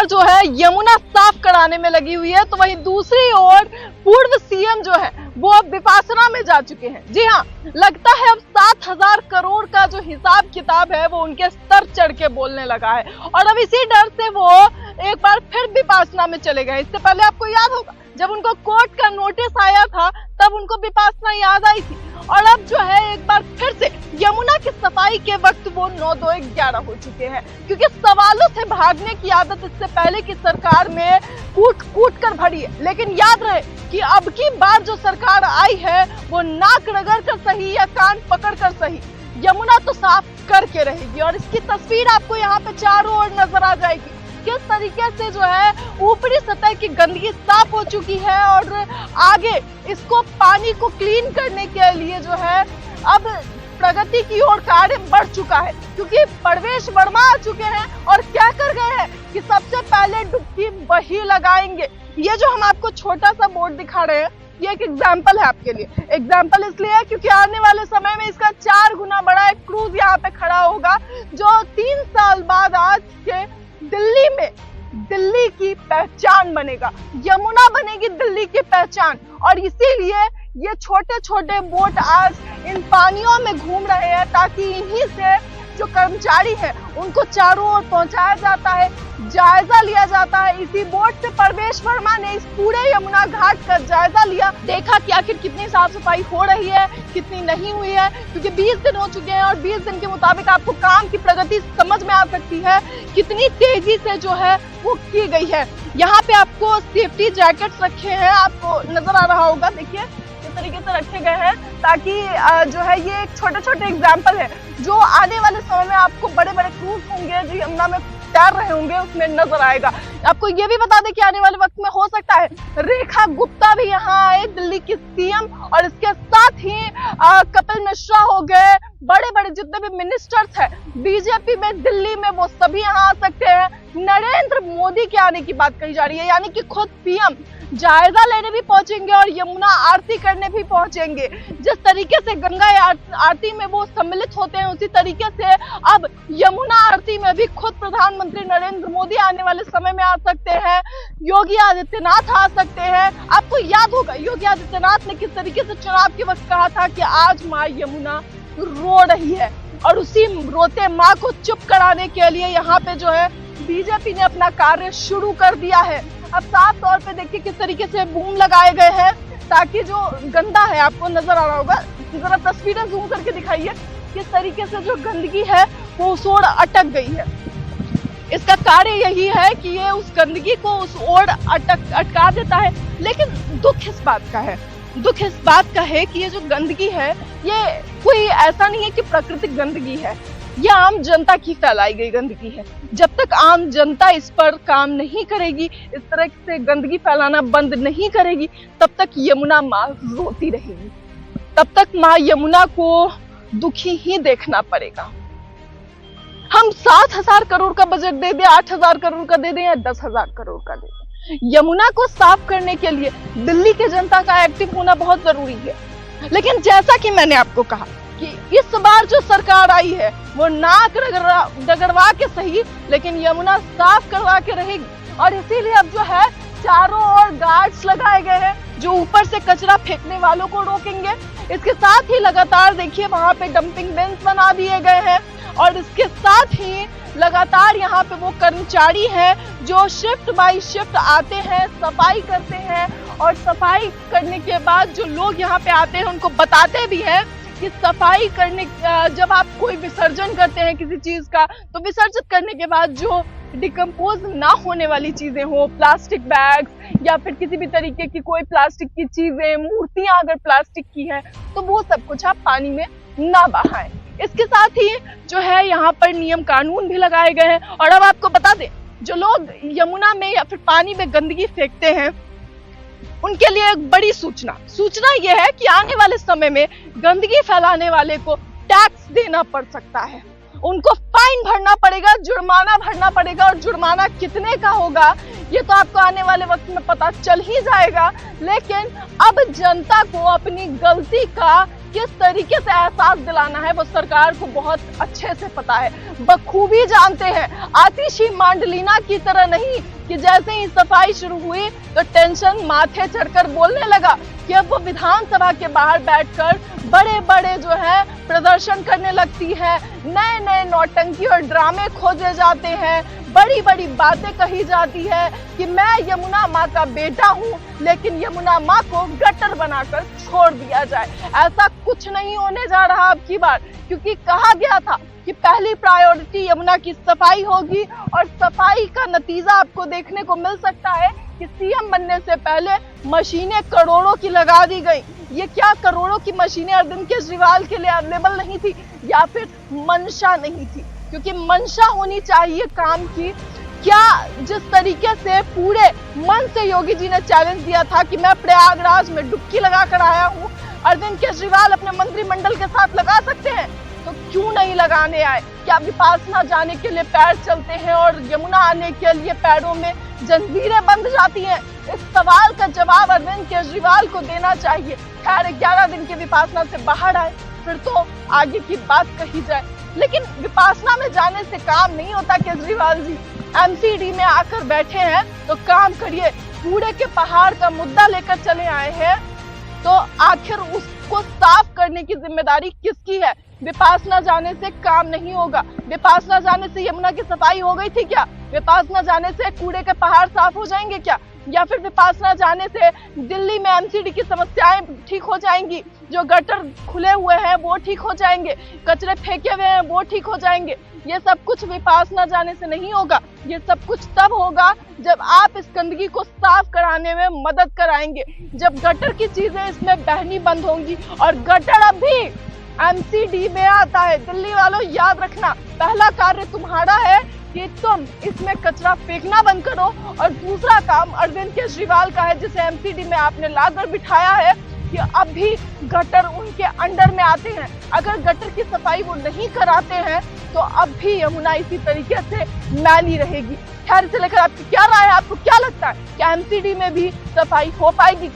जो है यमुना साफ कराने में लगी हुई है, तो वहीं दूसरी ओर पूर्व सीएम जो है वो अब विपासना में जा चुके हैं। जी हाँ, लगता है अब 7,000 करोड़ का जो हिसाब किताब है वो उनके स्तर चढ़ के बोलने लगा है और अब इसी डर से वो एक बार फिर विपासना में चले गए। इससे पहले आपको याद होगा जब उनको कोर्ट का नोटिस आया था तब उनको विपासना याद आई थी और अब जो है एक बार फिर से यमुना की सफाई के वक्त वो 9-2-11 हो चुके हैं, क्योंकि सवालों से भागने की आदत इससे पहले की सरकार में कूट कर भरी है। लेकिन याद रहे कि अब की बार जो सरकार आई है वो नाक रगड़ कर सही या कान पकड़ कर सही यमुना तो साफ करके रहेगी और इसकी तस्वीर आपको यहाँ पे चारों ओर नजर आ जाएगी। किस तरीके से जो है ऊपरी सतह की गंदगी साफ हो चुकी है और आगे इसको पानी को क्लीन करने के लिए जो है अब प्रगति की ओर कार्य बढ़ चुका है, क्योंकि प्रवेश वर्मा आ चुके हैं और क्या कर गए हैं कि सबसे पहले डुबकी वही लगाएंगे। ये जो हम आपको छोटा सा बोर्ड दिखा रहे हैं ये एक एग्जाम्पल है आपके लिए। एग्जाम्पल इसलिए है क्योंकि आने वाले समय में इसका 4 गुना बड़ा एक क्रूज यहाँ पे खड़ा होगा जो 3 साल बाद आज के दिल्ली में दिल्ली की पहचान बनेगा। यमुना बनेगी दिल्ली की पहचान और इसीलिए ये छोटे छोटे बोट आज इन पानियों में घूम रहे हैं ताकि इन्हीं से जो कर्मचारी हैं उनको चारों ओर पहुंचाया जाता है, जायजा लिया जाता है। इसी बोट से प्रवेश वर्मा ने इस पूरे यमुना घाट का जायजा लिया, देखा कि आखिर कितनी साफ सफाई हो रही है, कितनी नहीं हुई है, क्योंकि 20 दिन हो चुके हैं और 20 दिन के मुताबिक आपको काम की प्रगति समझ में आ सकती है कितनी तेजी से जो है वो की गई है। यहाँ पे आपको सेफ्टी जैकेट्स रखे हैं, आपको नजर आ रहा होगा, देखिए इस तरीके से रखे गए हैं ताकि जो है ये एक छोटे छोटे एग्जाम्पल है जो आने वाले समय में आपको बड़े बड़े क्रूज होंगे जो यमुना में तैर रहे होंगे उसमें नजर आएगा। आपको ये भी बता दें कि आने वाले वक्त में हो सकता है रेखा गुप्ता भी यहाँ आए, दिल्ली की सीएम, और इसके साथ ही कपिल मिश्रा हो गए, बड़े बड़े जितने भी मिनिस्टर्स हैं बीजेपी में दिल्ली में वो सभी यहाँ आ सकते हैं। नरेंद्र मोदी के आने की बात कही जा रही है, यानी कि खुद पीएम जायजा लेने भी पहुंचेंगे और यमुना आरती करने भी पहुंचेंगे। जिस तरीके से गंगा आरती में वो सम्मिलित होते हैं उसी तरीके से अब यमुना आरती में भी खुद प्रधानमंत्री नरेंद्र मोदी आने वाले समय में आ सकते हैं, योगी आदित्यनाथ आ सकते हैं। आपको याद होगा योगी आदित्यनाथ ने किस तरीके से चुनाव के वक्त कहा था कि आज माँ यमुना रो रही है और उसी रोते माँ को चुप कराने के लिए यहाँ पे जो है बीजेपी ने अपना कार्य शुरू कर दिया है। अब साफ तौर पे देखिए किस तरीके से बूम लगाए गए हैं ताकि जो गंदा है, आपको नजर आ रहा होगा, जरा तस्वीरें जूम करके दिखाइए किस तरीके से जो गंदगी है वो उस ओर अटक गई है। इसका कार्य यही है कि ये उस गंदगी को उस ओर अटका देता है। लेकिन दुख इस बात का है, दुख इस बात का है कि ये जो गंदगी है ये कोई ऐसा नहीं है कि प्राकृतिक गंदगी है, ये आम जनता की फैलाई गई गंदगी है। जब तक आम जनता इस पर काम नहीं करेगी, इस तरह से गंदगी फैलाना बंद नहीं करेगी, तब तक यमुना माँ रोती रहेगी, तब तक माँ यमुना को दुखी ही देखना पड़ेगा। हम 7,000 करोड़ का बजट दे दें, 8,000 करोड़ का दे दें या 10,000 करोड़ का दे दें, यमुना को साफ करने के लिए दिल्ली के जनता का एक्टिव होना बहुत जरूरी है। लेकिन जैसा कि मैंने आपको कहा कि इस बार जो सरकार आई है वो नाक रगड़वा के सही लेकिन यमुना साफ करवा के रहेगी और इसीलिए अब जो है चारों ओर गार्ड्स लगाए गए हैं जो ऊपर से कचरा फेंकने वालों को रोकेंगे। इसके साथ ही लगातार देखिए वहां पे डंपिंग बिन्स बना दिए गए हैं और इसके साथ ही लगातार यहाँ पे वो कर्मचारी हैं जो शिफ्ट बाय शिफ्ट आते हैं, सफाई करते हैं और सफाई करने के बाद जो लोग यहाँ पे आते हैं उनको बताते भी हैं कि सफाई करने जब आप कोई विसर्जन करते हैं किसी चीज का तो विसर्जित करने के बाद जो डिकम्पोज ना होने वाली चीजें हो, प्लास्टिक बैग्स या फिर किसी भी तरीके की कोई प्लास्टिक की चीजें, मूर्तियां अगर प्लास्टिक की है तो वो सब कुछ आप पानी में ना बहाएं। इसके साथ ही जो है यहाँ पर नियम कानून भी लगाए गए हैं और अब आपको बता दें जो लोग यमुना में या फिर पानी में गंदगी फेंकते हैं उनके लिए एक बड़ी सूचना यह है कि आने वाले समय में गंदगी फैलाने वाले को टैक्स देना पड़ सकता है उनको फाइन भरना पड़ेगा, जुर्माना भरना पड़ेगा। और जुर्माना कितने का होगा ये तो आपको आने वाले वक्त में पता चल ही जाएगा। लेकिन अब जनता को अपनी गलती का किस तरीके से एहसास दिलाना है वो सरकार को बहुत अच्छे से पता है, बखूबी जानते हैं। आतिशी मांडलिना की तरह नहीं कि जैसे ही सफाई शुरू हुई तो टेंशन माथे चढ़कर बोलने लगा कि अब वो विधानसभा के बाहर बैठकर बड़े बड़े जो है प्रदर्शन करने लगती है, नए नए नौटंकी और ड्रामे खोजे जाते हैं, बड़ी बड़ी बातें कही जाती है कि मैं यमुना माँ का बेटा हूँ, लेकिन यमुना माँ को गटर बनाकर छोड़ दिया जाए। ऐसा कुछ नहीं होने जा रहा अब की बार, क्योंकि कहा गया था कि पहली प्रायोरिटी यमुना की सफाई होगी। और सफाई का नतीजा आपको देखने को मिल सकता है कि सीएम बनने से पहले मशीनें करोड़ों की लगा दी गई। ये क्या करोड़ों की मशीनें अरविंद केजरीवाल के लिए अवेलेबल नहीं थी या फिर मंशा नहीं थी? क्योंकि मंशा होनी चाहिए काम की। क्या जिस तरीके से पूरे मन से योगी जी ने चैलेंज दिया था कि मैं प्रयागराज में डुबकी लगा कर आया हूँ, अरविंद केजरीवाल अपने मंत्रिमंडल के साथ लगा सकते हैं तो क्यों नहीं लगाने आए? क्या विपासना जाने के लिए पैर चलते हैं और यमुना आने के लिए पैरों में जंजीरें बंध जाती हैं? इस सवाल का जवाब अरविंद केजरीवाल को देना चाहिए। खैर 11 दिन के विपासना से बाहर आए फिर तो आगे की बात कही जाए, लेकिन विपासना में जाने से काम नहीं होता। केजरीवाल जी एमसीडी में आकर बैठे हैं तो काम करिए। कूड़े के पहाड़ का मुद्दा लेकर चले आए हैं तो आखिर उसको साफ करने की जिम्मेदारी किसकी है? विपासना जाने से काम नहीं होगा। विपासना जाने से यमुना की सफाई हो गई थी क्या? विपासना जाने से कूड़े के पहाड़ साफ हो जाएंगे क्या? या फिर विपासना जाने से दिल्ली में एमसीडी की समस्याएं ठीक हो जाएंगी? जो गटर खुले हुए हैं वो ठीक हो जाएंगे, कचरे फेंके हुए हैं वो ठीक हो जाएंगे? ये सब कुछ विपासना जाने से नहीं होगा। ये सब कुछ तब होगा जब आप इस गंदगी को साफ कराने में मदद कराएंगे, जब गटर की चीजें इसमें बहनी बंद होंगी। और गटर अब भी एमसीडी में आता है। दिल्ली वालों याद रखना, पहला कार्य तुम्हारा है कि तुम इसमें कचरा फेंकना बंद करो, और दूसरा काम अरविंद केजरीवाल का है जिसे एमसीडी में आपने लाकर बिठाया है कि अब भी गटर उनके अंडर में आते हैं। अगर गटर की सफाई वो नहीं कराते हैं तो अब भी यमुना इसी तरीके से मैली रहेगी। खैर, इसे लेकर आपकी क्या राय है? आपको क्या लगता है कि एमसीडी में भी सफाई हो पाएगी?